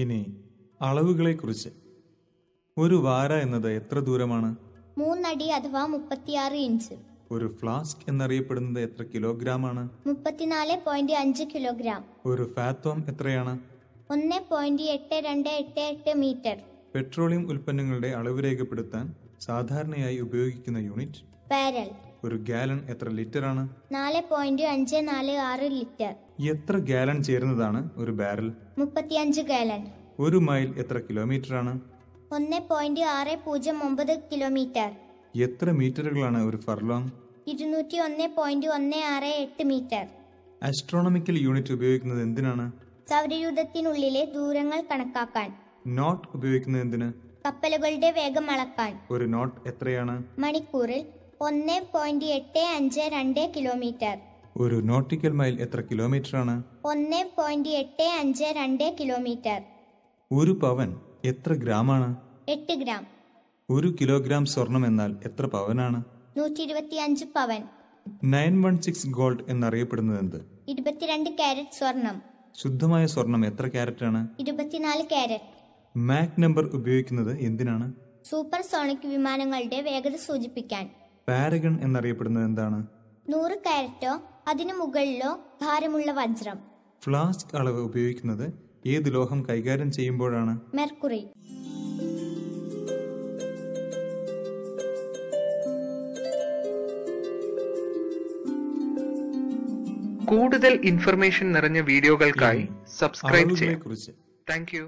ഇനി അളവുകളെക്കുറിച്ച്. ഒരു വാര എന്നത് എത്ര ദൂരമാണ്? 3 അടി അഥവാ 36 ഇഞ്ച്. ഒരു ഫ്ലാസ്ക് എന്നറിയപ്പെടുന്നത് എത്ര കിലോഗ്രാമാണ്? 34.5 കിലോഗ്രാം. ഒരു ഫാത്തോം എത്രയാണ്? 1.8288 മീറ്റർ. പെട്രോളിയം ഉൽപ്പന്നങ്ങളുടെ അളവ് രേഖപ്പെടുത്താൻ സാധാരണയായി ഉപയോഗിക്കുന്ന യൂണിറ്റ്? ബാരൽ. ഒരു ഗാലൺ എത്ര ലിറ്ററാണ്? 4.546 ലിറ്റർ. എത്ര ഗാലൺ ചേരുന്നതാണ് ഒരു ബാരൽ? 35 ഗാലൺ. ഒരു മൈൽ എത്ര കിലോമീറ്ററാണ്? 1.609 കിലോമീറ്റർ. എത്ര മീറ്ററുകളാണ് ഒരു ഫർലോങ്? 201.168 മീറ്റർ. ആസ്ട്രോണമിക്കൽ യൂണിറ്റ് ഉപയോഗിക്കുന്നത് എന്തിനാണ്? സൗരയൂഥത്തിനുള്ളിലെ ദൂരങ്ങൾ കണക്കാക്കാൻ. നോട്ട് ഉപയോഗിക്കുന്നത് എന്തിന്? കപ്പലുകളുടെ വേഗം അളക്കാൻ. ഒരു നോട്ട് എത്രയാണ്? മണിക്കൂറിൽ 1.852 കിലോമീറ്റർ. ഒരു നോട്ടിക്കൽ മൈൽ എത്ര കിലോമീറ്ററാണ്? 1.852 കിലോമീറ്റർ. ഒരു പവൻ എത്ര ഗ്രാമാണ്? 8 ഗ്രാം. ഒരു കിലോഗ്രാം സ്വർണം എന്നാൽ എത്ര പവനാണ്? 125 പവൻ. 916 ഗോൾഡ് എന്നറിയപ്പെടുന്നത് എന്ത്? 22 കാരറ്റ് സ്വർണം. ശുദ്ധമായ സ്വർണം എത്ര കാരറ്റാണ്? 24 കാരറ്റ്. മാക് നമ്പർ ഉപയോഗിക്കുന്നത് എന്തിനാണ്? സൂപ്പർ സോണിക് വിമാനങ്ങളുടെ വേഗത സൂചിപ്പിക്കാൻ. പാരഗൺ എന്നറിയപ്പെടുന്നത് എന്താണ്? 100 കാരറ്റോ അതിനു മുകളിലോ ഭാരമുള്ള വജ്രം. ഫ്ലാസ്ക് അളവ് ഉപയോഗിക്കുന്നത് ഏത് ലോഹം കൈകാര്യം ചെയ്യുമ്പോഴാണ്? മെർക്കുറി. കൂടുതൽ ഇൻഫർമേഷൻ നിറഞ്ഞ വീഡിയോകൾക്കായി സബ്സ്ക്രൈബ് ചെയ്യാം. Thank you.